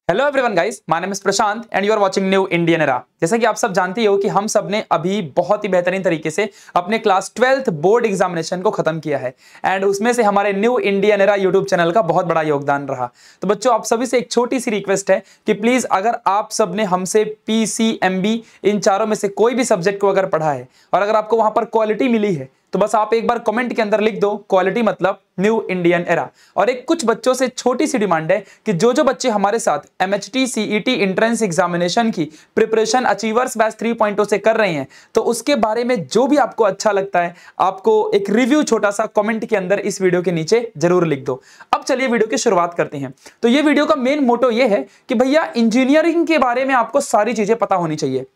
Hello everyone guys, my name is Prashant and you are watching New Indian Era. जैसा कि आप सब जानते हो कि हम सब ने अभी बहुत ही बेहतरीन तरीके से अपने क्लास 12th बोर्ड एग्जामिनेशन को खत्म किया है एंड उसमें से हमारे new Indian era YouTube channel का बहुत बड़ा योगदान रहा। तो बच्चों, आप सभी से एक छोटी सी रिक्वेस्ट है कि प्लीज अगर आप सब ने हमसे PCMB इन चारों में से कोई भी सब्जेक्ट को अगर पढ़ा है और अगर आपको वहां पर क्वालिटी मिली है तो बस आप एक बार कमेंट के अंदर लिख दो क्वालिटी मतलब न्यू इंडियन एरा। और एक कुछ बच्चों से छोटी सी डिमांड है कि जो बच्चे हमारे साथ MHT CET एंट्रेंस एग्जामिनेशन की प्रिपरेशन अचीवर्स बैच 3.0 से कर रहे हैं तो उसके बारे में जो भी आपको अच्छा लगता है आपको एक रिव्यू छोटा सा कमेंट के अंदर इस वीडियो के नीचे जरूर लिख दो। अब चलिए वीडियो की शुरुआत करते हैं। तो ये वीडियो का मेन मोटो ये है कि भैया इंजीनियरिंग के बारे में आपको सारी चीजें पता होनी चाहिए।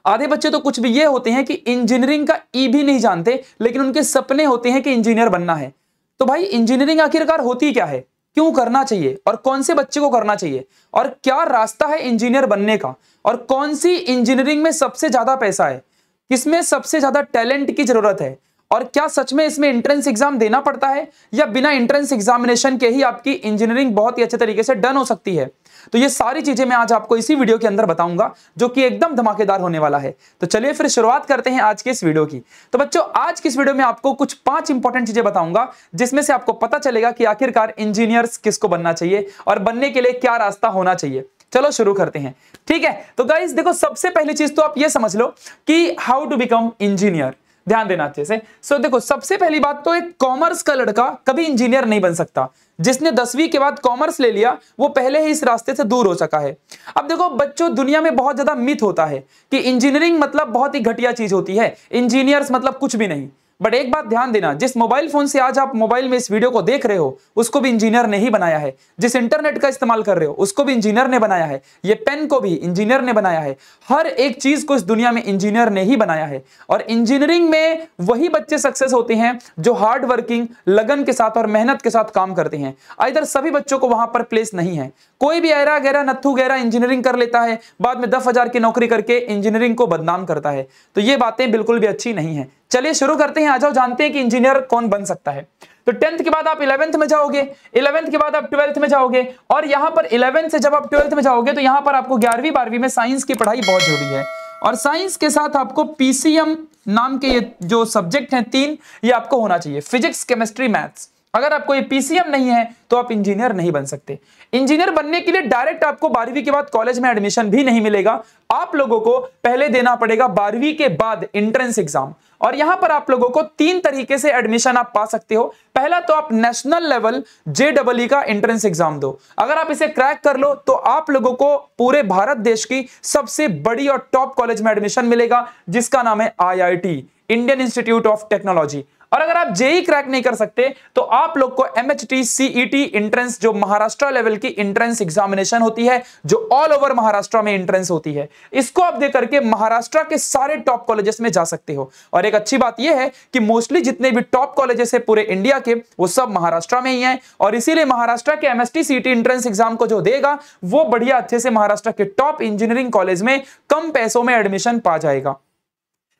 आधे बच्चे तो कुछ भी ये होते हैं कि इंजीनियरिंग का ई भी नहीं जानते लेकिन उनके सपने होते हैं कि इंजीनियर बनना है। तो भाई इंजीनियरिंग आखिरकार होती क्या है, क्यों करना चाहिए और कौन से बच्चे को करना चाहिए और क्या रास्ता है इंजीनियर बनने का और कौन सी इंजीनियरिंग में सबसे ज्यादा पैसा है, किसमें सबसे ज्यादा टैलेंट की जरूरत है और क्या सच में इसमें एंट्रेंस एग्जाम देना पड़ता है या बिना एंट्रेंस एग्जामिनेशन के ही आपकी इंजीनियरिंग बहुत ही अच्छे तरीके से डन हो सकती है। तो ये सारी चीजें मैं आज आपको इसी वीडियो के अंदर बताऊंगा जो कि एकदम धमाकेदार होने वाला है। तो चलिए फिर शुरुआत करते हैं आज के इस वीडियो की। तो बच्चों, आज की इस वीडियो में आपको कुछ 5 इंपॉर्टेंट चीजें बताऊंगा जिसमें से आपको पता चलेगा कि आखिरकार इंजीनियर्स किसको बनना चाहिए और बनने के लिए क्या रास्ता होना चाहिए। चलो शुरू करते हैं, ठीक है। तो गाइस देखो, सबसे पहली चीज तो आप ये समझ लो कि हाउ टू बिकम इंजीनियर। ध्यान देना अच्छे से। सो देखो, सबसे पहली बात तो एक कॉमर्स का लड़का कभी इंजीनियर नहीं बन सकता। जिसने 10वीं के बाद कॉमर्स ले लिया वो पहले ही इस रास्ते से दूर हो चुका है। अब देखो बच्चों, दुनिया में बहुत ज्यादा मिथ होता है कि इंजीनियरिंग मतलब बहुत ही घटिया चीज होती है, इंजीनियर्स मतलब कुछ भी नहीं। बट एक बात ध्यान देना, जिस मोबाइल फोन से आज आप मोबाइल में इस वीडियो को देख रहे हो उसको भी इंजीनियर ने ही बनाया है। जिस इंटरनेट का इस्तेमाल कर रहे हो उसको भी इंजीनियर ने बनाया है। ये पेन को भी इंजीनियर ने बनाया है। हर एक चीज को इस दुनिया में इंजीनियर ने ही बनाया है। और इंजीनियरिंग में वही बच्चे सक्सेस होते हैं जो हार्ड वर्किंग, लगन के साथ और मेहनत के साथ काम करते हैं। इधर सभी बच्चों को वहां पर प्लेस नहीं है। कोई भी ऐरा गैरा नत्थू गैरा इंजीनियरिंग कर लेता है, बाद में 10,000 की नौकरी करके इंजीनियरिंग को बदनाम करता है। तो ये बातें बिल्कुल भी अच्छी नहीं है। चलिए शुरू करते हैं। आ जाओ, जानते हैं कि इंजीनियर कौन बन सकता है। तो 10th के बाद आप 11th में जाओगे, 11th के बाद आप 12th में जाओगे और यहां पर 11th से जब आप 12th में जाओगे तो यहां पर आपको 11वीं 12वीं में साइंस की पढ़ाई बहुत जरूरी है। और साइंस के साथ आपको PCM नाम के ये जो सब्जेक्ट हैं 3, ये आपको होना चाहिए, फिजिक्स, केमिस्ट्री, मैथ्स। अगर आपको ये PCM नहीं है तो आप इंजीनियर नहीं बन सकते। इंजीनियर बनने के लिए डायरेक्ट आपको 12वीं के बाद कॉलेज में एडमिशन भी नहीं मिलेगा। आप लोगों को पहले देना पड़ेगा 12वीं के बाद एंट्रेंस एग्जाम। और यहां पर आप लोगों को 3 तरीके से एडमिशन आप पा सकते हो। पहला तो आप नेशनल लेवल JEE का एंट्रेंस एग्जाम दो। अगर आप इसे क्रैक कर लो तो आप लोगों को पूरे भारत देश की सबसे बड़ी और टॉप कॉलेज में एडमिशन मिलेगा जिसका नाम है IIT, Indian institute of technology. और अगर आप JEE क्रैक नहीं कर सकते तो आप लोग को MHT CET एंट्रेंस, जो महाराष्ट्र लेवल की एंट्रेंस एग्जामिनेशन होती है, जो ऑल ओवर महाराष्ट्र में एंट्रेंस होती है, इसको आप दे करके महाराष्ट्र के सारे टॉप कॉलेजेस में जा सकते हो। और एक अच्छी बात यह है कि मोस्टली जितने भी टॉप कॉलेजेस है पूरे इंडिया के वो सब महाराष्ट्र में ही हैं। और इसीलिए महाराष्ट्र के MHT CET एंट्रेंस एग्जाम को जो देगा वो बढ़िया अच्छे से महाराष्ट्र के टॉप इंजीनियरिंग कॉलेज में कम पैसों में एडमिशन पा जाएगा।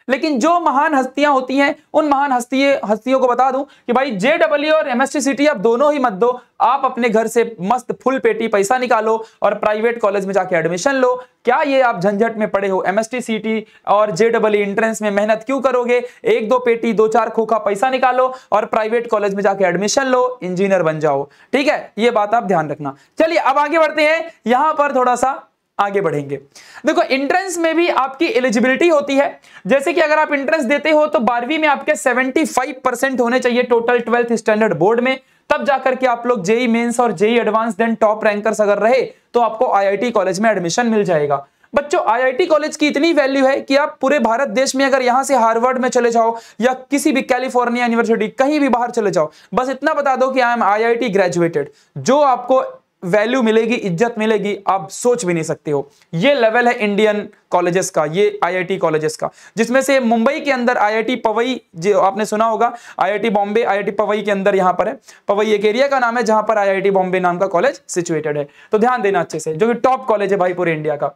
लेकिन जो महान हस्तियां होती हैं उन महान हस्तियों को बता दूं कि भाई JEE और MHT CET आप दोनों ही मत दो। आप अपने घर से मस्त फुल पेटी पैसा निकालो और प्राइवेट कॉलेज में जाके एडमिशन लो। क्या ये आप झंझट में पड़े हो? MHT CET और JEE एंट्रेंस में मेहनत क्यों करोगे? 1-2 पेटी 2-4 खोखा पैसा निकालो और प्राइवेट कॉलेज में जाके एडमिशन लो, इंजीनियर बन जाओ। ठीक है, ये बात आप ध्यान रखना। चलिए अब आगे बढ़ते हैं, यहां पर थोड़ा सा आगे बढ़ेंगे। देखो, एंट्रेंस में भी आपकी एलिजिबिलिटी होती है। जैसे कि अगर आप एंट्रेंस देते हो तो 12वीं में आपके 75% होने चाहिए टोटल 12th स्टैंडर्ड बोर्ड में, तब जाकर के आप लोग JEE मेंस और JEE advance then top rankers अगर रहे तो आपको IIT कॉलेज में एडमिशन मिल जाएगा। बच्चों, IIT कॉलेज की इतनी वैल्यू है कि आप पूरे भारत देश में अगर यहां से हार्वर्ड में चले जाओ या किसी भी कैलिफोर्निया यूनिवर्सिटी कहीं भी बाहर चले जाओ, बस इतना बता दो कि आई एम IIT ग्रेजुएटेड, जो आपको वैल्यू मिलेगी, इज्जत मिलेगी, आप सोच भी नहीं सकते हो। ये लेवल है इंडियन कॉलेजेस का, ये IIT कॉलेजेस का, जिसमें से मुंबई के अंदर IIT पवई, जो आपने सुना होगा, IIT बॉम्बे, IIT पवई के अंदर यहां पर है। पवई एक एरिया का नाम है जहां पर IIT बॉम्बे नाम का कॉलेज सिचुएटेड है। तो ध्यान देना अच्छे से, जो कि टॉप कॉलेज है भाई पूरे इंडिया का।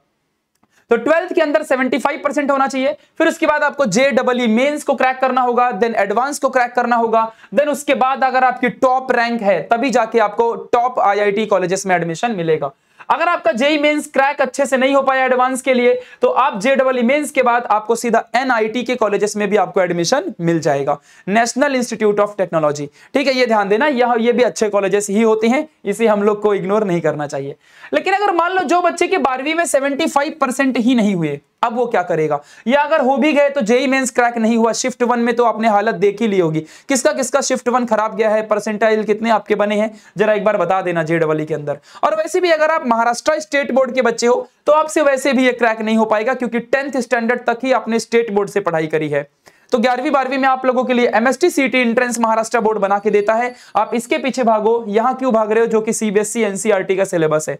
तो 12th के अंदर 75% होना चाहिए। फिर उसके बाद आपको JEE मेंस को क्रैक करना होगा, देन एडवांस को क्रैक करना होगा, देन उसके बाद अगर आपकी टॉप रैंक है तभी जाके आपको टॉप IIT कॉलेजेस में एडमिशन मिलेगा। अगर आपका जेई मेंस क्रैक अच्छे से नहीं हो पाया एडवांस के लिए, तो आप जेईई मेंस के बाद आपको सीधा एनआईटी के कॉलेजेस में भी आपको एडमिशन मिल जाएगा, नेशनल इंस्टीट्यूट ऑफ टेक्नोलॉजी। ठीक है, ये ध्यान देना, ये भी अच्छे कॉलेजेस ही होते हैं, इसे हम लोग को इग्नोर नहीं करना चाहिए। लेकिन अगर मान लो जो बच्चे के 12वीं में 75% ही नहीं हुए, अब वो क्या करेगा? या अगर हो भी गए तो जेई मेंस क्रैक नहीं हुआ, शिफ्ट 1 में तो आपने हालत देख ही ली होगी, किसका किसका शिफ्ट 1 खराब गया है, परसेंटाइल कितने आपके बने हैं, जरा एक बार बता देना जेईई के अंदर। और वैसे भी अगर आप महाराष्ट्र स्टेट बोर्ड के बच्चे हो तो आपसे वैसे भी ये क्रैक नहीं हो पाएगा, क्योंकि 10th स्टैंडर्ड तक ही आपने स्टेट बोर्ड से पढ़ाई करी है। तो 11वीं 12वीं में आप लोगों के लिए एमएसटी सीटी एंट्रेंस महाराष्ट्र बोर्ड बना के देता है, आप इसके पीछे भागो, यहां क्यों भाग रहे हो, जो कि सीबीएसई एनसीईआरटी का सिलेबस है।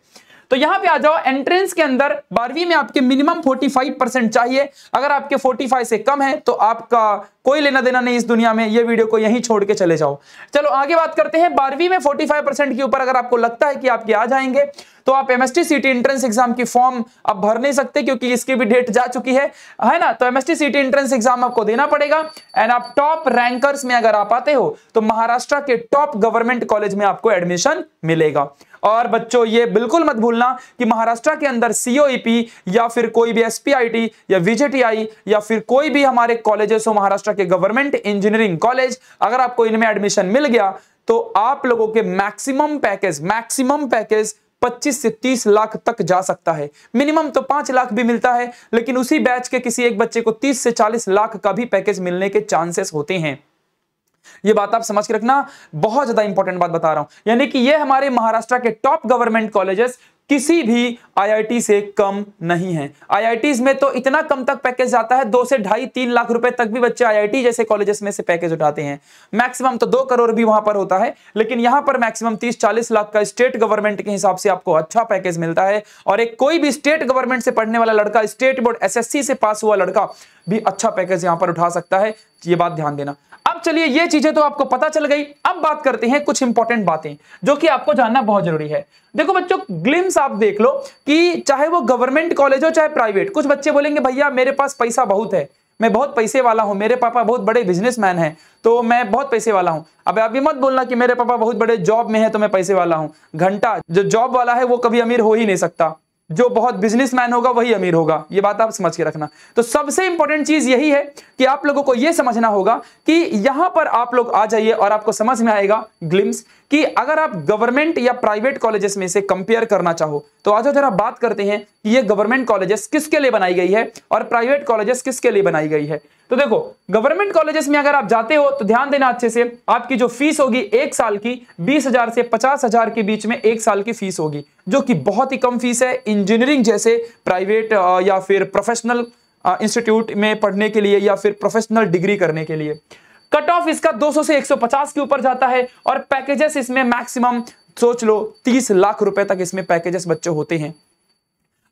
तो यहां पे आ जाओ, एंट्रेंस के अंदर 12वीं में आपके मिनिमम 45% चाहिए, अगर आपके 45 से कम है तो आपका कोई लेना देना नहीं इस दुनिया में, ये वीडियो को यहीं छोड़ के चले जाओ। चलो आगे बात करते हैं, 12वीं में 45% के ऊपर अगर आपको लगता है कि आपके आ जाएंगे तो आप एमएसटी सीटी एंट्रेंस एग्जाम की फॉर्म अब भर नहीं सकते, क्योंकि इसकी भी डेट जा चुकी है ना। तो एमएसटी सीटी एंट्रेंस एग्जाम आपको देना पड़ेगा, एंड आप टॉप रैंकर्स में अगर आप आते हो तो महाराष्ट्र के टॉप गवर्नमेंट कॉलेज में आपको एडमिशन मिलेगा। और बच्चों ये बिल्कुल मत भूलना कि महाराष्ट्र के अंदर सीओईपी या फिर कोई भी एसपीआईटी या विजेटीआई या फिर कोई भी हमारे कॉलेजेस हो महाराष्ट्र के गवर्नमेंट इंजीनियरिंग कॉलेज, अगर आपको इनमें एडमिशन मिल गया तो आप लोगों के मैक्सिमम पैकेज 25 से 30 लाख तक जा सकता है। मिनिमम तो 5 लाख भी मिलता है, लेकिन उसी बैच के किसी एक बच्चे को 30 से 40 लाख का भी पैकेज मिलने के चांसेस होते हैं। ये बात आप समझ के रखना, बहुत ज्यादा इंपॉर्टेंट बात बता रहा हूं। यानी कि ये हमारे महाराष्ट्र के टॉप गवर्नमेंट कॉलेजेस किसी भी आईआईटी से कम नहीं है। आईआईटीज में तो इतना कम तक पैकेज जाता है, 2 से 2.5-3 लाख रुपए तक भी बच्चे आईआईटी जैसे कॉलेजेस में से पैकेज उठाते हैं। मैक्सिमम तो 2 करोड़ भी वहां पर होता है, लेकिन यहां पर मैक्सिमम 30-40 लाख का स्टेट गवर्नमेंट के हिसाब से आपको अच्छा पैकेज मिलता है। और एक कोई भी स्टेट गवर्नमेंट से पढ़ने वाला लड़का, स्टेट बोर्ड एसएससी से पास हुआ लड़का भी अच्छा पैकेज यहां पर उठा सकता है, ये बात ध्यान देना। अब चलिए, ये चीजें तो आपको पता चल गई, अब बात करते हैं कुछ इंपॉर्टेंट बातें जो कि आपको जानना बहुत जरूरी है। देखो बच्चों, ग्लिम्स आप देख लो कि चाहे वो गवर्नमेंट कॉलेज हो चाहे प्राइवेट, कुछ बच्चे बोलेंगे भैया मेरे पास पैसा बहुत है, मैं बहुत पैसे वाला हूं, मेरे पापा बहुत बड़े बिजनेसमैन हैं तो मैं बहुत पैसे वाला हूं। अब आप ये मत बोलना कि मेरे पापा बहुत बड़े जॉब में है तो मैं पैसे वाला हूं। घंटा जो जॉब वाला है वो कभी अमीर हो ही नहीं सकता, जो बहुत बिजनेसमैन होगा वही अमीर होगा, ये बात आप समझ के रखना। तो सबसे इंपॉर्टेंट चीज यही है कि आप लोगों को यह समझना होगा कि यहां पर आप लोग आ जाइए और आपको समझ में आएगा ग्लिम्स कि अगर आप गवर्नमेंट या प्राइवेट कॉलेजेस में से कंपेयर करना चाहो तो आज जरा बात करते हैं कि ये गवर्नमेंट कॉलेजेस किसके लिए बनाई गई है और प्राइवेट कॉलेजेस किसके लिए बनाई गई है। तो देखो, गवर्नमेंट कॉलेजेस में अगर आप जाते हो तो ध्यान देना अच्छे से, आपकी जो फीस होगी एक साल की 20,000 से 50,000 के बीच में एक साल की फीस होगी, जो कि बहुत ही कम फीस है इंजीनियरिंग जैसे प्राइवेट या फिर प्रोफेशनल इंस्टीट्यूट में पढ़ने के लिए या फिर प्रोफेशनल डिग्री करने के लिए। कट ऑफ इसका 200 से 150 के ऊपर जाता है और पैकेजेस इसमें मैक्सिमम सोच लो 30 लाख रुपए तक इसमें पैकेजेस बच्चे होते हैं।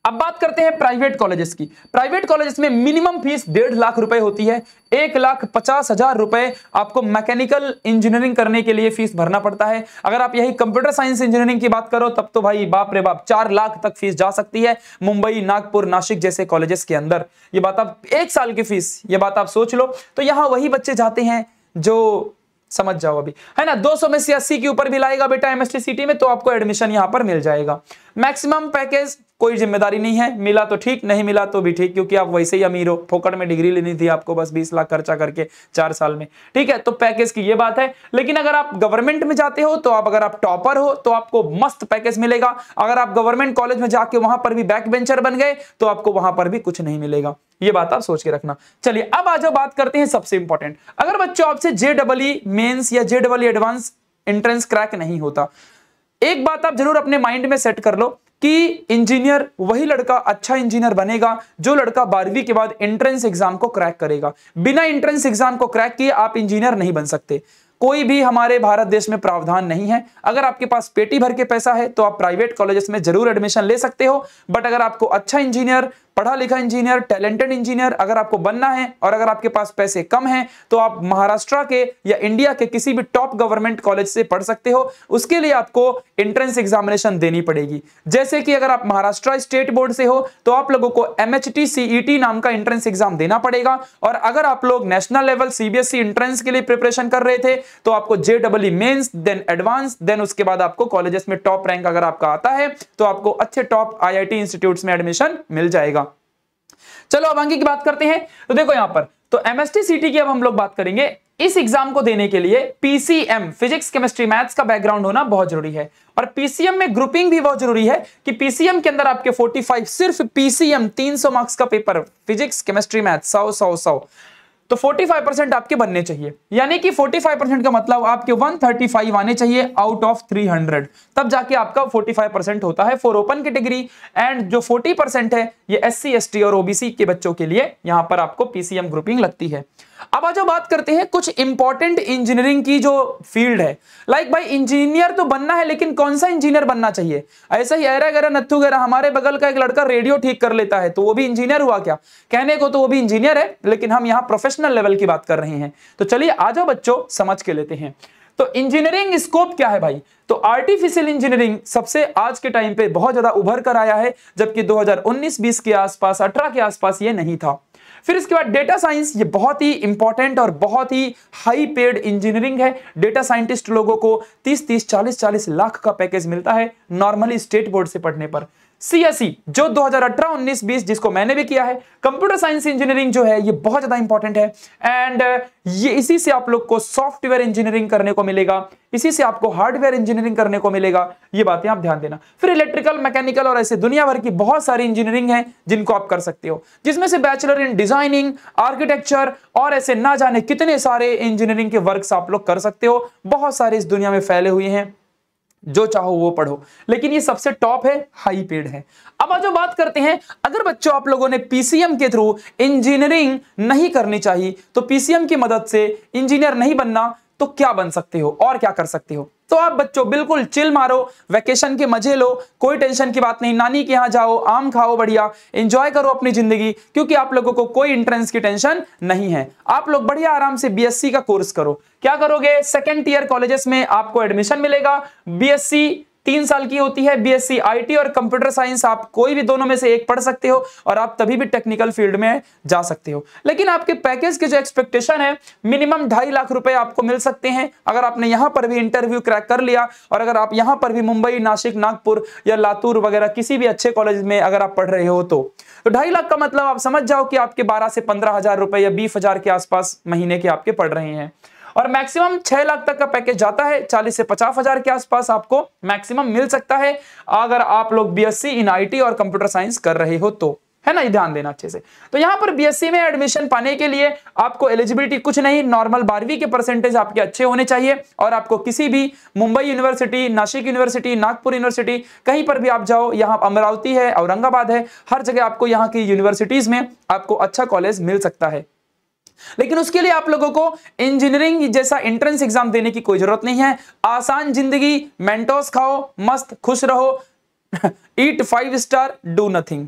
अब बात करते हैं प्राइवेट कॉलेजेस की। प्राइवेट कॉलेजेस में मिनिमम फीस 1.5 लाख रुपए होती है, 1,50,000 रुपए आपको मैकेनिकल इंजीनियरिंग करने के लिए फीस भरना पड़ता है। अगर आप यही कंप्यूटर साइंस इंजीनियरिंग की बात करो तब तो भाई बाप रे बाप 4 लाख तक फीस जा सकती है मुंबई, नागपुर, नासिक जैसे कॉलेजेस के अंदर। ये बात आप एक साल की फीस, ये बात आप सोच लो। तो यहां वही बच्चे जाते हैं जो, समझ जाओ अभी, है ना, 200 में से 80 के ऊपर भी लाएगा बेटा एमएसटी सीटी में तो आपको एडमिशन यहां पर मिल जाएगा। मैक्सिमम पैकेज कोई जिम्मेदारी नहीं है, मिला तो ठीक, नहीं मिला तो भी ठीक, क्योंकि आप वैसे ही अमीर हो, फोकट में डिग्री लेनी थी आपको बस 20 लाख खर्चा करके 4 साल में, ठीक है। तो पैकेज की ये बात है। लेकिन अगर आप गवर्नमेंट में जाते हो तो अगर आप टॉपर हो तो आपको मस्त पैकेज मिलेगा। अगर आप गवर्नमेंट कॉलेज में जाके वहां पर भी बैक बेंचर बन गए तो आपको वहां पर भी कुछ नहीं मिलेगा, ये बात आप सोच के रखना। चलिए अब आज बात करते हैं सबसे इंपॉर्टेंट, अगर बच्चों आपसे जेईई मेंस या जेईई एडवांस एंट्रेंस क्रैक नहीं होता, एक बात आप जरूर अपने माइंड में सेट कर लो कि इंजीनियर वही लड़का अच्छा इंजीनियर बनेगा जो लड़का 12वीं के बाद एंट्रेंस एग्जाम को क्रैक करेगा। बिना एंट्रेंस एग्जाम को क्रैक किए आप इंजीनियर नहीं बन सकते, कोई भी हमारे भारत देश में प्रावधान नहीं है। अगर आपके पास पेटी भर के पैसा है तो आप प्राइवेट कॉलेजेस में जरूर एडमिशन ले सकते हो, बट अगर आपको अच्छा इंजीनियर पढ़ा लिखा इंजीनियर, टैलेंटेड इंजीनियर अगर आपको बनना है और अगर आपके पास पैसे कम हैं तो आप महाराष्ट्र के या इंडिया के किसी भी टॉप गवर्नमेंट कॉलेज से पढ़ सकते हो। उसके लिए आपको एंट्रेंस एग्जामिनेशन देनी पड़ेगी। जैसे कि अगर आप महाराष्ट्र स्टेट बोर्ड से हो तो आप लोगों को MHT CET नाम का एंट्रेंस एग्जाम देना पड़ेगा, और अगर आप लोग नेशनल लेवल CBSE एंट्रेंस के लिए प्रिपरेशन कर रहे थे तो आपको JEE mains, then advance, then उसके बाद आपको कॉलेजेस में टॉप रैंक अगर आपका आता है तो आपको अच्छे टॉप IIT इंस्टीट्यूट्स में एडमिशन मिल जाएगा। चलो अब आगे की बात करते हैं। तो देखो यहां पर तो MST CET की अब हम लोग बात करेंगे। इस एग्जाम को देने के लिए PCM फिजिक्स केमिस्ट्री मैथ्स का बैकग्राउंड होना बहुत जरूरी है, और PCM में ग्रुपिंग भी बहुत जरूरी है कि PCM के अंदर आपके 45 सिर्फ PCM 300 मार्क्स का पेपर फिजिक्स केमिस्ट्री मैथ्स 100 तो 45% आपके बनने चाहिए। यानी कि 45% का मतलब आपके 135 आने चाहिए आउट ऑफ 300, तब जाके आपका 45% होता है फॉर ओपन कैटेगरी। एंड जो 40% है ये SC ST और OBC के बच्चों के लिए यहां पर आपको PCM ग्रुपिंग लगती है। अब आज बात करते हैं कुछ इंपॉर्टेंट इंजीनियरिंग की जो फील्ड है। लाइक भाई इंजीनियर तो बनना है, लेकिन कौन सा इंजीनियर बनना चाहिए? ऐसा ही ऐरा गैरा नत्थू गैरा हमारे बगल का एक लड़का रेडियो ठीक कर लेता है तो वो भी इंजीनियर हुआ क्या? कहने को तो वो भी इंजीनियर है, लेकिन हम यहाँ प्रोफेशनल लेवल की बात कर रहे हैं। तो चलिए आ जाओ बच्चों समझ के लेते हैं। तो इंजीनियरिंग स्कोप क्या है भाई? तो आर्टिफिशियल इंजीनियरिंग सबसे आज के टाइम पे बहुत ज्यादा उभर कर आया है, जबकि 2019-20 के आसपास 18 के आसपास ये नहीं था। फिर इसके बाद डेटा साइंस, ये बहुत ही इंपॉर्टेंट और बहुत ही हाई पेड इंजीनियरिंग है। डेटा साइंटिस्ट लोगों को 30-30, 40-40 लाख का पैकेज मिलता है नॉर्मली स्टेट बोर्ड से पढ़ने पर। CSE जो 2018-19-20 जिसको मैंने भी किया है, कंप्यूटर साइंस इंजीनियरिंग जो है ये बहुत ज्यादा इंपॉर्टेंट है। एंड ये इसी से आप लोग को सॉफ्टवेयर इंजीनियरिंग करने को मिलेगा, इसी से आपको हार्डवेयर इंजीनियरिंग करने को मिलेगा। ये बातें आप ध्यान देना। फिर इलेक्ट्रिकल, मैकेनिकल और ऐसे दुनिया भर की बहुत सारी इंजीनियरिंग है जिनको आप कर सकते हो, जिसमें से बैचलर इन डिजाइनिंग, आर्किटेक्चर और ऐसे ना जाने कितने सारे इंजीनियरिंग के वर्क्स आप लोग कर सकते हो। बहुत सारे इस दुनिया में फैले हुए हैं, जो चाहो वो पढ़ो, लेकिन ये सबसे टॉप है, हाई पेड है। अब आज बात करते हैं, अगर बच्चों आप लोगों ने PCM के थ्रू इंजीनियरिंग नहीं करनी चाहिए तो PCM की मदद से इंजीनियर नहीं बनना, तो क्या बन सकते हो और क्या कर सकते हो? तो आप बच्चों बिल्कुल चिल मारो, वेकेशन के मजे लो, कोई टेंशन की बात नहीं। नानी के यहाँ जाओ, आम खाओ, बढ़िया एंजॉय करो अपनी जिंदगी, क्योंकि आप लोगों को कोई एंट्रेंस की टेंशन नहीं है। आप लोग बढ़िया आराम से BSc का कोर्स करो। क्या करोगे? सेकेंड ईयर कॉलेजेस में आपको एडमिशन मिलेगा। BSc 3 साल की होती है। BSc IT और कंप्यूटर साइंस, आप कोई भी दोनों में से एक पढ़ सकते हो और आप तभी भी टेक्निकल फील्ड में जा सकते हो। लेकिन आपके पैकेज के जो एक्सपेक्टेशन है, मिनिमम 2.5 लाख रुपए आपको मिल सकते हैं अगर आपने यहां पर भी इंटरव्यू क्रैक कर लिया, और अगर आप यहां पर भी मुंबई, नासिक, नागपुर या लातूर वगैरह किसी भी अच्छे कॉलेज में अगर आप पढ़ रहे हो तो 2.5 लाख का मतलब आप समझ जाओ कि आपके 12 से 15 हजार रुपए या 20,000 के आसपास महीने के आपके पढ़ रहे हैं। और मैक्सिमम 6 लाख तक का पैकेज जाता है, 40 से 50 हजार के आसपास आपको मैक्सिमम मिल सकता है अगर आप लोग BSc इन IT और कंप्यूटर साइंस कर रहे हो तो, है ना? ये ध्यान देना अच्छे से। तो यहां पर BSc में एडमिशन पाने के लिए आपको एलिजिबिलिटी कुछ नहीं, नॉर्मल 12वीं के परसेंटेज आपके अच्छे होने चाहिए, और आपको किसी भी Mumbai university, Nashik university, Nagpur university, कहीं पर भी आप जाओ, यहाँ अमरावती है, औरंगाबाद है, हर जगह आपको यहाँ की यूनिवर्सिटीज में आपको अच्छा कॉलेज मिल सकता है। लेकिन उसके लिए आप लोगों को इंजीनियरिंग जैसा एंट्रेंस एग्जाम देने की कोई जरूरत नहीं है। आसान जिंदगी, मेंटोस खाओ, मस्त खुश रहो, ईट 5 स्टार, डू नथिंग,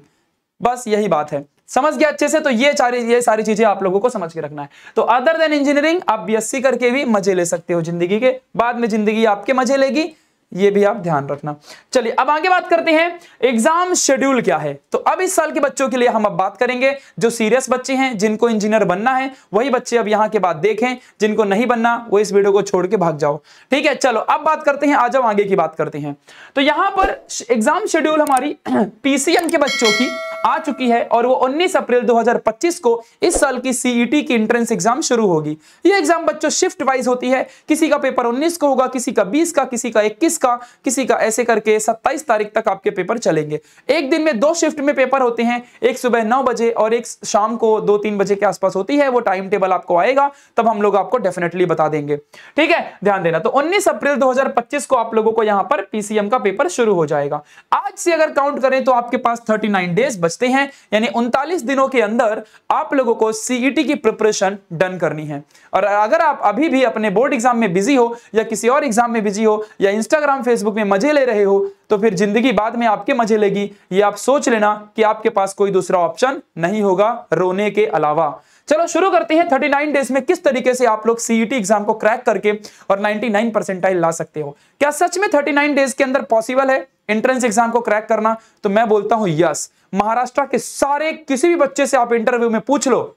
बस यही बात है। समझ गया अच्छे से? तो ये सारी चीजें आप लोगों को समझ के रखना है। तो अदर देन इंजीनियरिंग आप BSc करके भी मजे ले सकते हो जिंदगी के, बाद में जिंदगी आपके मजे लेगी, ये भी आप ध्यान रखना। चलिए अब आगे बात करते हैं एग्जाम शेड्यूल क्या है। तो अब इस साल के बच्चों के लिए हम अब बात करेंगे, जो सीरियस बच्चे हैं, जिनको इंजीनियर बनना है, वही बच्चे अब यहाँ के बाद देखें, जिनको नहीं बनना वो इस वीडियो को छोड़ के भाग जाओ। ठीक है, चलो अब बात करते हैं, आ जाओ आगे की बात करते हैं। तो यहाँ पर एग्जाम शेड्यूल हमारी PCM के बच्चों की आ चुकी है, और वो 19 अप्रैल 2025 को इस साल की CET की एंट्रेंस एग्जाम शुरू होगी। ये एग्जाम बच्चों शिफ्ट वाइज होती है, किसी का पेपर 19 को होगा, किसी का 20 का, किसी का 21 का, किसी का ऐसे करके 27 तारीख तक आपके पेपर चलेंगे। एक दिन में 2 शिफ्ट में पेपर होते हैं, एक सुबह 9 बजे और एक शाम को 2-3 बजे के आसपास होती है। वो टाइम टेबल आपको आएगा तब हम लोग आपको डेफिनेटली बता देंगे। ठीक है, ध्यान देना। तो 19 अप्रैल 2025 को आप लोगों को यहाँ पर PCM का पेपर शुरू हो जाएगा। आज से अगर काउंट करें तो आपके पास 39 डेज बचते हैं, यानी 39 दिनों के अंदर आप लोगों को सीईटी की प्रिपरेशन डन करनी है। और अगर आप अभी भी अपने बोर्ड एग्जाम में बिजी हो या किसी और एग्जाम में बिजी हो या इंस्टाग्राम फेसबुक में मजे ले रहे हो, तो फिर जिंदगी बाद में आपके मजे लेगी, ये आप सोच लेना कि आपके पास कोई दूसरा ऑप्शन नहीं होगा रोने के अलावा। चलो शुरू करते हैं 39 डेज में किस तरीके से आप लोग सीईटी एग्जाम को क्रैक करके और 99 परसेंटाइल ला सकते हो। क्या सच में 39 डेज के अंदर पॉसिबल है एंट्रेंस एग्जाम को क्रैक करना? तो मैं बोलता हूं यस। महाराष्ट्र के सारे किसी भी बच्चे से आप इंटरव्यू में पूछ लो,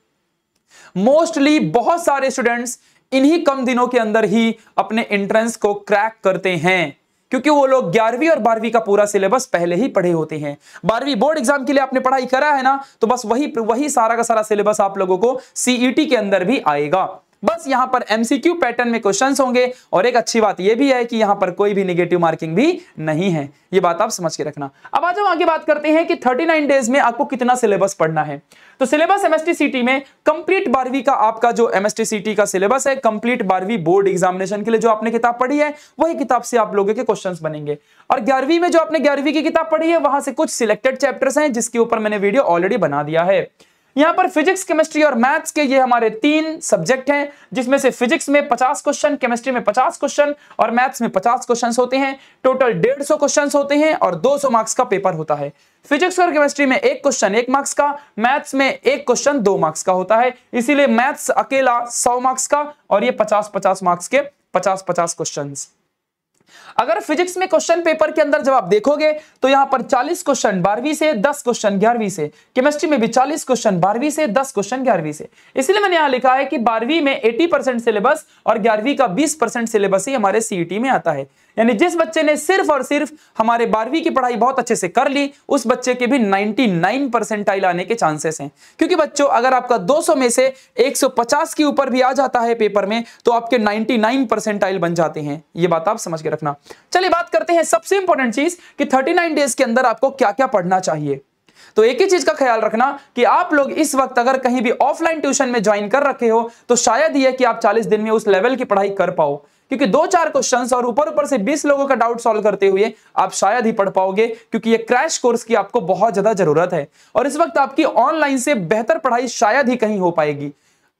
मोस्टली बहुत सारे स्टूडेंट्स इन्हीं कम दिनों के अंदर ही अपने एंट्रेंस को क्रैक करते हैं, क्योंकि वो लोग 11वीं और 12वीं का पूरा सिलेबस पहले ही पढ़े होते हैं। 12वीं बोर्ड एग्जाम के लिए आपने पढ़ाई करा है ना, तो बस वही सारा का सारा सिलेबस आप लोगों को सीईटी के अंदर भी आएगा। बस यहां पर एमसीक्यू पैटर्न में क्वेश्चंस होंगे, और एक अच्छी बात यह भी है कि यहां पर कोई भी नेगेटिव मार्किंग भी नहीं है। ये बात आप समझ के रखना। अब आ जाओ आगे बात करते हैं कि 39 डेज में आपको कितना सिलेबस पढ़ना है। तो सिलेबस एमएसटी-सीटी में कंप्लीट 12वीं का आपका जो एमएसटी-सीटी का सिलेबस है, कंप्लीट 12वीं बोर्ड एग्जामिनेशन के लिए जो आपने किताब पढ़ी है, वही किताब से आप लोगों के क्वेश्चंस बनेंगे। और 11वीं में जो आपने 11वीं की किताब पढ़ी है, वहां से कुछ सिलेक्टेड चैप्टर्स हैं जिसके ऊपर मैंने वीडियो ऑलरेडी बना दिया है। यहां पर फिजिक्स, केमिस्ट्री और मैथ्स के ये हमारे 3 सब्जेक्ट हैं, जिसमें से फिजिक्स में 50 क्वेश्चन, केमिस्ट्री में 50 क्वेश्चन और मैथ्स में 50 क्वेश्चन होते हैं। टोटल 150 क्वेश्चन होते हैं और 200 मार्क्स का पेपर होता है। फिजिक्स और केमिस्ट्री में 1 क्वेश्चन 1 मार्क्स का, मैथ्स में 1 क्वेश्चन 2 मार्क्स का होता है। इसीलिए मैथ्स अकेला 100 मार्क्स का और ये 50-50 मार्क्स के 50-50 क्वेश्चन। अगर फिजिक्स में क्वेश्चन पेपर के अंदर जब आप देखोगे तो यहां पर 40 क्वेश्चन 12वीं से, 10 क्वेश्चन 11वीं से। केमिस्ट्री में भी 40 क्वेश्चन 12वीं से, 10 क्वेश्चन 11वीं से। इसलिए मैंने यहां लिखा है कि 12वीं में 80% सिलेबस और 11वीं का 20% सिलेबस ही हमारे सीईटी में आता है। यानी जिस बच्चे ने सिर्फ और सिर्फ हमारे 12वीं की पढ़ाई बहुत अच्छे से कर ली, उस बच्चे के भी 99 परसेंटाइल आने के चांसेस हैं। क्योंकि बच्चों, अगर आपका 200 में से 150 के ऊपर भी आ जाता है पेपर में, तो आपके 99 परसेंटाइल बन जाते हैं। ये बात आप समझ के रखना। चलिए बात करते हैं सबसे इंपॉर्टेंट चीज कि 39 डेज के अंदर आपको क्या क्या पढ़ना चाहिए। तो एक ही चीज का ख्याल रखना कि आप लोग इस वक्त अगर कहीं भी ऑफलाइन ट्यूशन में ज्वाइन कर रखे हो, तो शायद ये कि आप 40 दिन में उस लेवल की पढ़ाई कर पाओ, क्योंकि 2-4 क्वेश्चंस और ऊपर से 20 लोगों का डाउट सॉल्व करते हुए आप शायद ही पढ़ पाओगे, क्योंकि ये क्रैश कोर्स की आपको बहुत ज्यादा जरूरत है। और इस वक्त आपकी ऑनलाइन से बेहतर पढ़ाई शायद ही कहीं हो पाएगी।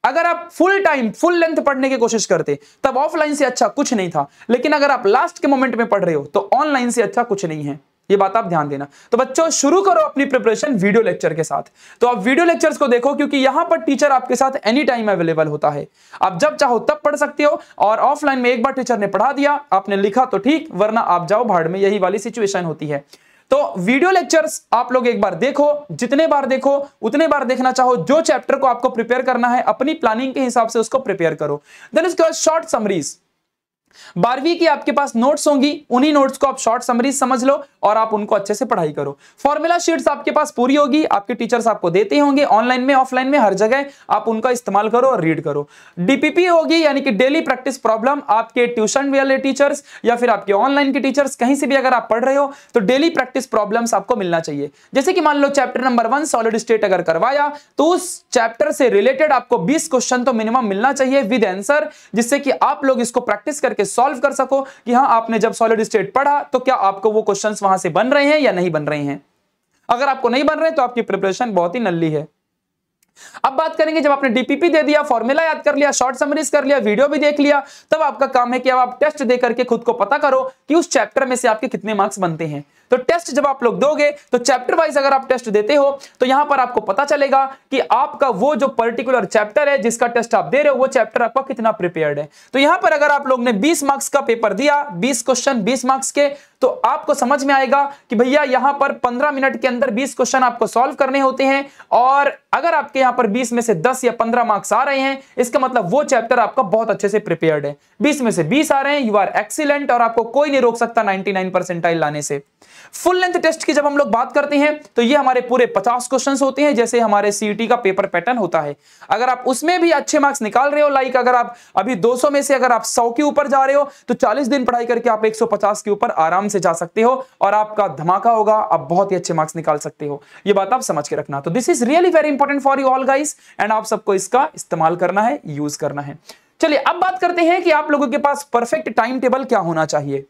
अगर आप फुल टाइम फुल लेंथ पढ़ने की कोशिश करते तब ऑफलाइन से अच्छा कुछ नहीं था, लेकिन अगर आप लास्ट के मोमेंट में पढ़ रहे हो तो ऑनलाइन से अच्छा कुछ नहीं है। ये बात आप ध्यान देना। तो बच्चों, शुरू करो अपनी प्रिपरेशन वीडियो लेक्चर के साथ। तो आप वीडियो लेक्चर्स को देखो, क्योंकि यहां पर टीचर आपके साथ एनी टाइम अवेलेबल होता है। आप जब चाहो तब पढ़ सकते हो, और ऑफलाइन में एक बार टीचर ने पढ़ा दिया, आपने लिखा तो ठीक, वरना आप जाओ भाड़ में। यही वाली सिचुएशन होती है। तो वीडियो लेक्चर्स आप लोग एक बार देखो, जितने बार देखो उतने बार देखना चाहो। जो चैप्टर को आपको प्रिपेयर करना है, अपनी प्लानिंग के हिसाब से उसको प्रिपेयर करो। देन इसके बाद शॉर्ट समरीज। 12वीं की आपके पास नोट्स होंगी, उन्हीं नोट्स को आप शॉर्ट समरीज समझ लो और आप उनको अच्छे से पढ़ाई करो। फॉर्मूला शीट्स आपके पास पूरी होगी, आपके टीचर्स आपको देते होंगे ऑनलाइन में ऑफलाइन में हर जगह, आप उनका इस्तेमाल करो और रीड करो। डीपीपी होगी, यानी कि डेली प्रैक्टिस प्रॉब्लम। आपके ट्यूशन वाले टीचर्स या फिर आपके ऑनलाइन के टीचर्स, कहीं से भी अगर आप पढ़ रहे हो तो डेली प्रैक्टिस प्रॉब्लम्स आपको मिलना चाहिए। जैसे कि मान लो चैप्टर नंबर 1 सॉलिड स्टेट अगर करवाया, तो उस चैप्टर से रिलेटेड आपको 20 क्वेश्चन तो मिनिमम मिलना चाहिए विद आंसर, जिससे कि आप लोग इसको प्रैक्टिस करके सॉल्व कर सको कि हां, आपने जब सॉलिड स्टेट पढ़ा तो क्या आपको वो क्वेश्चंस वहां से बन रहे हैं या नहीं बन रहे हैं। अगर आपको नहीं बन रहे तो आपकी प्रिपरेशन बहुत ही नल्ली है। अब बात करेंगे, जब आपने डीपीपी दे दिया, फॉर्मूला याद कर लिया, शॉर्ट समरीज कर लिया, वीडियो भी देख लिया, तब आपका काम है कि अब आप टेस्ट दे करके खुद को पता करो कि उस चैप्टर में से आपके कितने मार्क्स बनते हैं। तो टेस्ट जब आप लोग दोगे तो चैप्टर वाइज अगर आप टेस्ट देते हो तो यहां पर आपको पता चलेगा कि आपका वो जो पर्टिकुलर चैप्टर है जिसका टेस्ट आप दे रहे हो, वो चैप्टर आपका कितना प्रिपेयर्ड है। तो यहां पर अगर आप लोग ने 20 मार्क्स का पेपर दिया, 20 क्वेश्चन 20 मार्क्स के, तो आपको समझ में आएगा कि भैया यहां पर 15 मिनट के अंदर 20 क्वेश्चन आपको सॉल्व करने होते हैं। और अगर आपके यहां पर 20 में से 10 या 15 मार्क्स आ रहे हैं, इसका मतलब वो चैप्टर आपका बहुत अच्छे से प्रिपेयर्ड है। 20 में से 20 आ रहे हैं, यू आर एक्सीलेंट, और आपको कोई नहीं रोक सकता 99 परसेंटाइल लाने से। फुल लेंथ टेस्ट की जब हम लोग बात करते हैं तो ये हमारे पूरे 50 क्वेश्चंस होते हैं, जैसे हमारे सीईटी का पेपर पैटर्न होता है। अगर आप उसमें भी अच्छे मार्क्स निकाल रहे हो, लाइक अगर आप अभी 200 में से अगर आप 100 के ऊपर जा रहे हो, तो 40 दिन पढ़ाई करके आप 150 के ऊपर आराम से जा सकते हो और आपका धमाका होगा, आप बहुत ही अच्छे मार्क्स निकाल सकते हो। ये बात आप समझ के रखना। तो this is really very important for you all guys, and आप सबको इसका इस्तेमाल करना है, यूज करना है। चलिए अब बात करते हैं कि आप लोगों के पास परफेक्ट टाइम टेबल क्या होना चाहिए।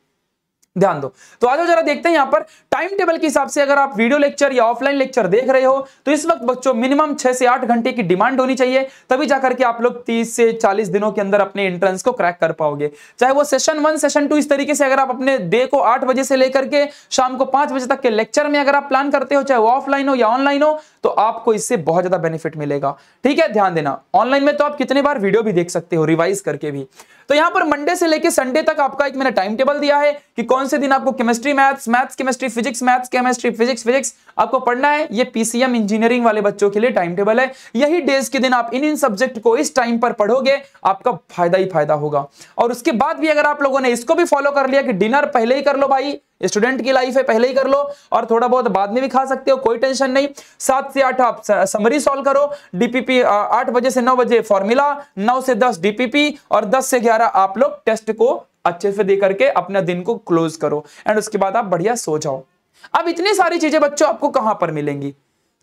ध्यान दो। तो आज जरा देखते हैं यहाँ पर टाइम टेबल के हिसाब से, अगर आप वीडियो लेक्चर या ऑफलाइन लेक्चर देख रहे हो तो इस वक्त बच्चों मिनिमम 6 से 8 घंटे की डिमांड होनी चाहिए, तभी जाकर के आप लोग 30 से 40 दिनों के अंदर अपने एंट्रेंस को क्रैक कर पाओगे। चाहे वो सेशन 1 सेशन 2 इस तरीके से अगर आप अपने डे को 8 बजे से लेकर के शाम को 5 बजे तक के लेक्चर में अगर आप प्लान करते हो, चाहे वो ऑफलाइन हो या ऑनलाइन हो, तो आपको इससे बहुत ज्यादा बेनिफिट मिलेगा। ठीक है, ध्यान देना। ऑनलाइन में तो आप कितने बार वीडियो भी देख सकते हो रिवाइज करके भी। तो यहां पर मंडे से लेकर संडे तक आपका एक मैंने टाइम टेबल दिया है कि कौन से दिन आपको chemistry maths, maths chemistry physics, maths chemistry physics, physics आपको पढ़ना है। ये पीसीएम इंजीनियरिंग वाले बच्चों के लिए टाइम टेबल है। यही डेज के दिन आप इन सब्जेक्ट को इस टाइम पर पढ़ोगे, आपका फायदा ही फायदा होगा। और उसके बाद भी अगर आप लोगों ने इसको भी फॉलो कर लिया कि डिनर पहले ही कर लो भाई, स्टूडेंट की लाइफ है, पहले ही कर लो, और थोड़ा बहुत बाद में भी खा सकते हो, कोई टेंशन नहीं। 7 से 8 आप समरी सॉल्व करो, डीपीपी 8 बजे से 9 बजे फॉर्मूला, 9 से 10 डीपीपी और 10 से 11 आप लोग टेस्ट को अच्छे से दे करके अपना दिन को क्लोज करो एंड उसके बाद आप बढ़िया सो जाओ। अब इतनी सारी चीजें बच्चों आपको कहां पर मिलेंगी,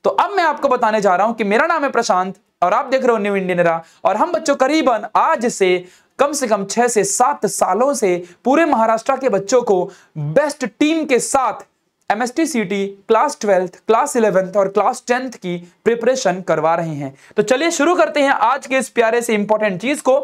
तो अब मैं आपको बताने जा रहा हूं कि मेरा नाम है प्रशांत और आप देख रहे हो न्यू इंडियन एरा, और हम बच्चों करीबन आज से कम 6 से 7 सालों से पूरे महाराष्ट्र के बच्चों को बेस्ट टीम के साथ एमएसटी-सीटी क्लास 12th, क्लास 11th और क्लास 10th की प्रिपरेशन करवा रहे हैं। तो चलिए शुरू करते हैं आज के इस प्यारे से इंपॉर्टेंट चीज को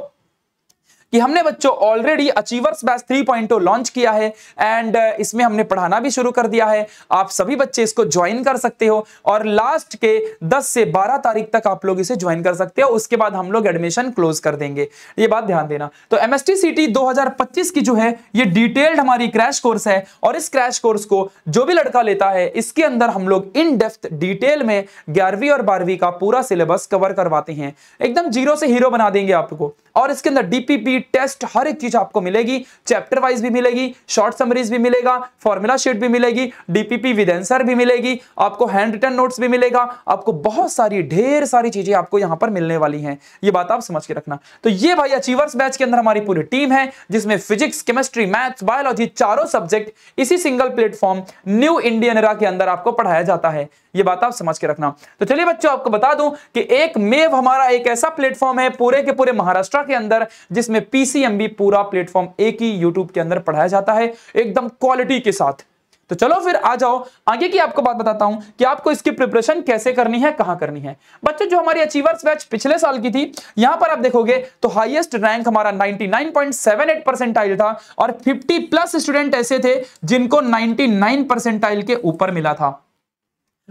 कि हमने बच्चों ऑलरेडी अचीवर्स बैच 3.0 लॉन्च किया है एंड इसमें हमने पढ़ाना भी शुरू कर दिया है। आप सभी बच्चे इसको ज्वाइन कर सकते हो और लास्ट के 10 से 12 तारीख तक आप लोग इसे ज्वाइन कर सकते हो। उसके बाद हम लोग एडमिशन क्लोज कर देंगे, ये बात ध्यान देना। तो एमएसटी-सीटी 2025 की जो है ये डिटेल्ड हमारी क्रैश कोर्स है और इस क्रैश कोर्स को जो भी लड़का लेता है इसके अंदर हम लोग इन डेप्थ डिटेल में 11वीं और 12वीं का पूरा सिलेबस कवर करवाते हैं, एकदम जीरो से हीरो बना देंगे आपको। और इसके अंदर डीपीपी टेस्ट हर एक चीज आपको मिलेगी, चैप्टर वाइज भी मिलेगी, शॉर्ट समरीज भी मिलेगा, फॉर्मूला शीट भी मिलेगी, डीपीपी विद आंसर भी मिलेगी, आपको हैंड रिटन नोट्स भी मिलेगा, आपको बहुत सारी ढेर सारी चीजें आपको यहां पर मिलने वाली हैं। ये बात आप समझ के रखना। तो ये भाई अचीवर्स बैच के अंदर हमारी पूरी टीम है जिसमें फिजिक्स, केमिस्ट्री, मैथ्स, बायोलॉजी चारों सब्जेक्ट इसी single platform new Indian era के अंदर आपको पढ़ाया जाता है। ये बात आप समझ के रखना। तो चलिए बच्चों आपको बता दूं कि एक मेव हमारा एक ऐसा प्लेटफॉर्म है पूरे के पूरे महाराष्ट्र के अंदर जिसमें पीसीएमबी पूरा प्लेटफॉर्म एक ही यूट्यूब के अंदर पढ़ाया जाता है एकदम क्वालिटी के साथ। तो चलो फिर आ जाओ आगे की आपको बात बताता हूं कि आपको इसकी प्रिपरेशन कैसे करनी है, कहां करनी है। बच्चों जो हमारी अचीवर्स बैच पिछले साल की थी, यहां पर आप देखोगे तो हाईएस्ट रैंक हमारा 99.78 परसेंटाइल था और 50 प्लस स्टूडेंट ऐसे थे जिनको 99 परसेंटाइल के ऊपर मिला था।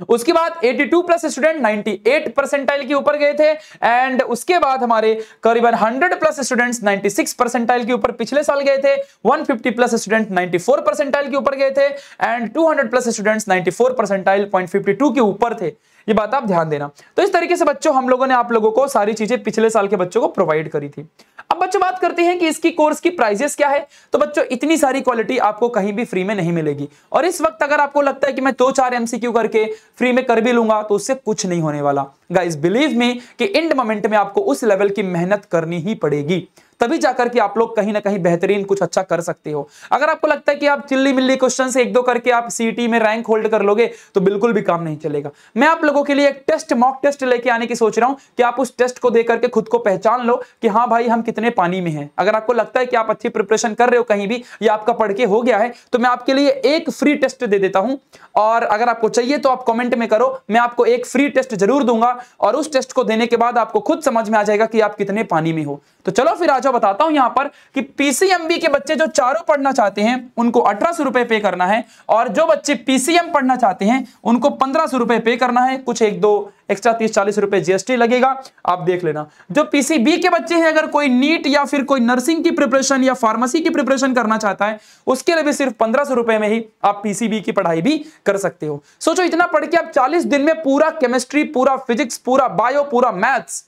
उसके बाद 82 प्लस स्टूडेंट 98 परसेंटाइल के ऊपर गए थे एंड उसके बाद हमारे करीबन 100 प्लस स्टूडेंट्स 96 परसेंटाइल के ऊपर पिछले साल गए थे, 150 प्लस स्टूडेंट 94 परसेंटाइल के ऊपर गए थे एंड 200 प्लस स्टूडेंट्स 94 परसेंटाइल 0.52 के ऊपर थे। ये बात आप ध्यान देना। तो इस तरीके से बच्चों हम लोगों ने आप लोगों को सारी चीजें पिछले साल के बच्चों को प्रोवाइड करी थी। अब बच्चों बात करते हैं कि इसकी कोर्स की प्राइजेस क्या है। तो बच्चों इतनी सारी क्वालिटी आपको कहीं भी फ्री में नहीं मिलेगी और इस वक्त अगर आपको लगता है कि मैं 2-4 एमसीक्यू करके फ्री में कर भी लूंगा तो उससे कुछ नहीं होने वाला। गाइस बिलीव मी कि एंड मोमेंट में आपको उस लेवल की मेहनत करनी ही पड़ेगी, तभी जाकर के आप लोग कहीं ना कहीं बेहतरीन कुछ अच्छा कर सकते हो। अगर आपको लगता है कि आप चिल्ली मिल्ली क्वेश्चन से 1-2 करके आप सीईटी में रैंक होल्ड कर लोगे तो बिल्कुल भी काम नहीं चलेगा। मैं आप लोगों के लिए एक टेस्ट, मॉक टेस्ट लेके आने की सोच रहा हूं कि आप उस टेस्ट को देकर के खुद को पहचान लो कि हाँ भाई हम कितने पानी में हैं। अगर आपको लगता है कि आप अच्छी प्रिपरेशन कर रहे हो कहीं भी या आपका पढ़ के हो गया है तो मैं आपके लिए एक फ्री टेस्ट दे देता हूं और अगर आपको चाहिए तो आप कमेंट में करो, मैं आपको एक फ्री टेस्ट जरूर दूंगा और उस टेस्ट को देने के बाद आपको खुद समझ में आ जाएगा कि आप कितने पानी में हो। तो चलो फिर आ जाओ बताता हूं यहां पर कि पीसीएमबी के बच्चे जो चारों पढ़ना चाहते हैं उनको 1800 रुपए पे करना है और जो बच्चे पीसीएम पढ़ना चाहते हैं उनको 1500 रुपए पे करना है। कुछ 1-2 एक्स्ट्रा 30-40 रुपए जीएसटी लगेगा, आप देख लेना। जो पीसीबी के बच्चे हैं अगर कोई नीट या फिर कोई नर्सिंग की प्रिपरेशन या फार्मेसी की प्रिपरेशन करना चाहता है उसके लिए भी सिर्फ 1500 रुपए में ही आप पीसीबी की पढ़ाई भी कर सकते हो। सोचो इतना पढ़ के आप 40 दिन में पूरा केमिस्ट्री, पूरा फिजिक्स, पूरा बायो, पूरा मैथ्स,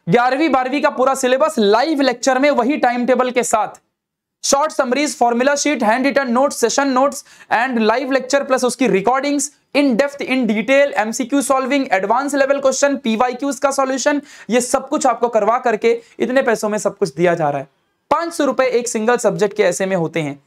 11वीं 12वीं का पूरा सिलेबस लाइव लेक्चर में वही टाइम टेबल के साथ, short summaries, formula sheet, hand written notes, session notes and live lecture plus उसकी recordings, in depth, in detail, MCQ solving, advance level question, PYQs का सॉल्यूशन, ये सब कुछ आपको करवा करके इतने पैसों में सब कुछ दिया जा रहा है। 500 रुपए एक सिंगल सब्जेक्ट के ऐसे में होते हैं।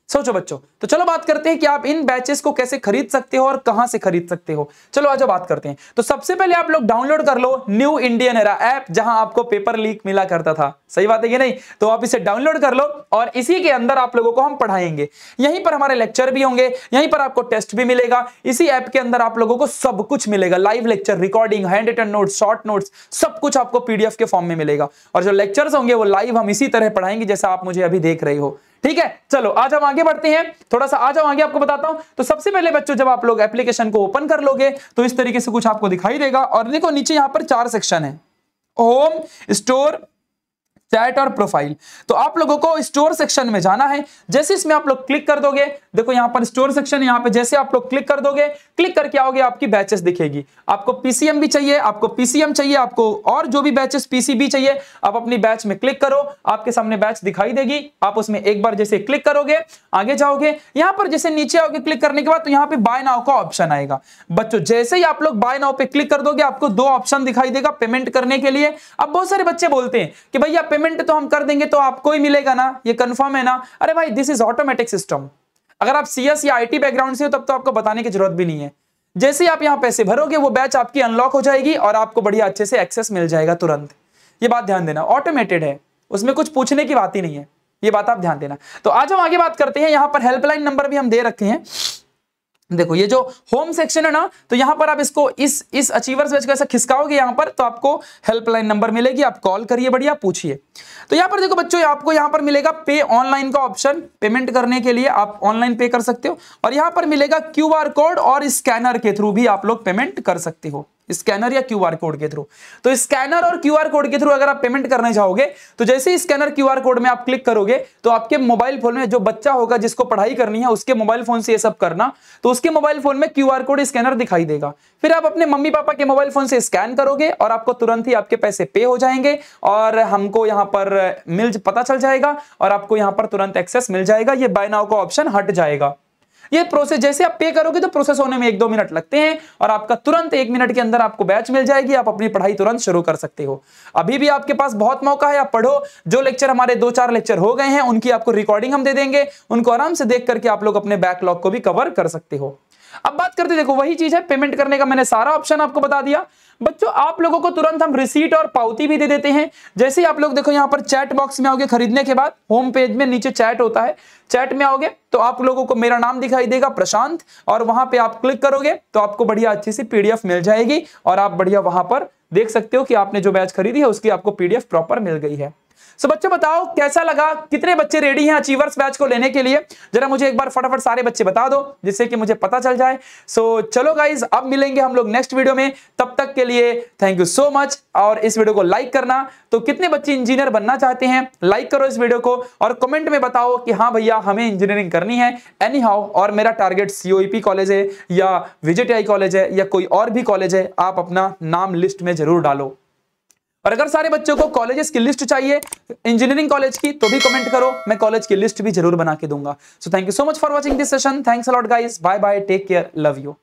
सोचो बच्चों। तो चलो बात करते हैं कि आप इन बैचेस को कैसे खरीद सकते हो और कहां से खरीद सकते हो। चलो आज बात करते हैं। तो सबसे पहले आप लोग डाउनलोड कर लो न्यू इंडियन एरा ऐप, जहां आपको पेपर लीक मिला करता था। सही बात है कि नहीं? तो आप इसे डाउनलोड कर लो और इसी के अंदर आप लोगों को हम पढ़ाएंगे। यहीं पर हमारे लेक्चर भी होंगे, यहीं पर आपको टेस्ट भी मिलेगा। इसी ऐप के अंदर आप लोगों को सब कुछ मिलेगा, live lecture, recording, hand written notes, short notes, सब कुछ आपको पीडीएफ के फॉर्म में मिलेगा। और जो लेक्चर्स होंगे वो लाइव हम इसी तरह पढ़ाएंगे जैसा आप मुझे अभी देख रहे हो। ठीक है, चलो आज हम आगे बढ़ते हैं। थोड़ा सा आ जाओ आगे, आपको बताता हूं। तो सबसे पहले बच्चों, जब आप लोग एप्लीकेशन को ओपन कर लोगे तो इस तरीके से कुछ आपको दिखाई देगा। और देखो नीचे यहां पर 4 सेक्शन है, होम, स्टोर, चैट और प्रोफाइल। तो आप लोगों को स्टोर सेक्शन में जाना है। जैसे इसमें आप लोग क्लिक कर दोगे, देखो यहां पर स्टोर सेक्शन, यहां पे जैसे आप लोग क्लिक कर दोगे, क्लिक करके आओगे, आपकी बैचेस दिखेगी। आपको पीसीएम भी चाहिए, आपको पीसीएम चाहिए, आपको और जो भी बैचेस पीसीबी चाहिए, आप अपनी बैच में क्लिक करो, आपके सामने बैच दिखाई देगी। आप उसमें एक बार जैसे क्लिक करोगे, आगे जाओगे, यहां पर जैसे नीचे आओगे क्लिक करने के बाद, तो यहां पे बाय नाउ का ऑप्शन आएगा। बच्चों जैसे ही आप लोग बाय नाउ पे क्लिक कर दोगे, आपको 2 ऑप्शन दिखाई देगा पेमेंट करने के लिए। अब बहुत सारे बच्चे बोलते हैं कि भैया पेमेंट तो हम कर देंगे तो आपको ही मिलेगा ना, ये कंफर्म है ना? अरे भाई, दिस इज ऑटोमेटिक सिस्टम। अगर आप सीएस या आईटी बैकग्राउंड से हो तब तो आपको बताने की जरूरत भी नहीं है। जैसे ही आप यहां पैसे भरोगे, वो बैच आपकी अनलॉक हो जाएगी और आपको बढ़िया अच्छे से एक्सेस मिल जाएगा तुरंत। ये बात ध्यान देना, ऑटोमेटेड है, उसमें कुछ पूछने की बात ही नहीं है। ये बात आप ध्यान देना। तो आज हम आगे बात करते हैं। यहां पर हेल्पलाइन नंबर भी हम दे रखे हैं। देखो ये जो होम सेक्शन है ना, तो यहां पर आप इसको इस अचीवर्स बैच को ऐसा खिसकाओगे यहां पर, तो आपको हेल्पलाइन नंबर मिलेगी। आप कॉल करिए, बढ़िया पूछिए। तो यहां पर देखो बच्चों, आपको यहां पर मिलेगा पे ऑनलाइन का ऑप्शन। पेमेंट करने के लिए आप ऑनलाइन पे कर सकते हो। और यहां पर मिलेगा क्यूआर कोड, और स्कैनर के थ्रू भी आप लोग पेमेंट कर सकते हो, स्कैनर या क्यूआर कोड के थ्रू। तो स्कैनर और क्यूआर कोड के थ्रू अगर आप पेमेंट करने जाओगे, तो जैसे ही स्कैनर क्यूआर कोड में आप क्लिक करोगे, तो आपके मोबाइल फोन में जो बच्चा होगा जिसको पढ़ाई करनी है, उसके मोबाइल फोन से ये सब करना, तो उसके मोबाइल फोन में क्यूआर कोड स्कैनर दिखाई देगा। फिर आप अपने मम्मी पापा के मोबाइल फोन से स्कैन करोगे और आपको तुरंत ही आपके पैसे पे हो जाएंगे और हमको यहां पर पता चल जाएगा और आपको यहां पर तुरंत एक्सेस मिल जाएगा। ये बाय नाउ का ऑप्शन हट जाएगा। ये प्रोसेस जैसे आप पे करोगे तो प्रोसेस होने में 1-2 मिनट लगते हैं और आपका तुरंत 1 मिनट के अंदर आपको बैच मिल जाएगी। आप अपनी पढ़ाई तुरंत शुरू कर सकते हो। अभी भी आपके पास बहुत मौका है, आप पढ़ो। जो लेक्चर हमारे 2-4 लेक्चर हो गए हैं, उनकी आपको रिकॉर्डिंग हम दे देंगे। उनको आराम से देख करके आप लोग अपने बैकलॉग को भी कवर कर सकते हो। अब बात करते, देखो वही चीज है, पेमेंट करने का मैंने सारा ऑप्शन आपको बता दिया। बच्चों आप लोगों को तुरंत हम रिसीट और पावती भी दे देते हैं। जैसे ही आप लोग देखो यहाँ पर चैट बॉक्स में आओगे, खरीदने के बाद होम पेज में नीचे चैट होता है, चैट में आओगे तो आप लोगों को मेरा नाम दिखाई देगा प्रशांत, और वहां पे आप क्लिक करोगे तो आपको बढ़िया अच्छी सी पीडीएफ मिल जाएगी और आप बढ़िया वहां पर देख सकते हो कि आपने जो बैच खरीदी है उसकी आपको पीडीएफ प्रॉपर मिल गई है। सो बच्चों बताओ कैसा लगा, कितने बच्चे रेडी हैं अचीवर्स बैच को लेने के लिए? जरा मुझे एक बार फटाफट सारे बच्चे बता दो जिससे कि मुझे पता चल जाए। सो चलो गाइज, अब मिलेंगे हम लोग नेक्स्ट वीडियो में। तब तक के लिए थैंक यू सो मच। और इस वीडियो को लाइक करना। तो कितने बच्चे इंजीनियर बनना चाहते हैं, लाइक करो इस वीडियो को और कमेंट में बताओ कि हाँ भैया हमें इंजीनियरिंग करनी है एनी हाउ, और मेरा टारगेट सीओईपी कॉलेज है या विजेटीआई कॉलेज है या कोई और भी कॉलेज है, आप अपना नाम लिस्ट में जरूर डालो। और अगर सारे बच्चों को कॉलेजेस की लिस्ट चाहिए इंजीनियरिंग कॉलेज की, तो भी कमेंट करो, मैं कॉलेज की लिस्ट भी जरूर बना के दूंगा। So thank you so much for watching this session. Thanks a lot guys, bye bye, take care, love you.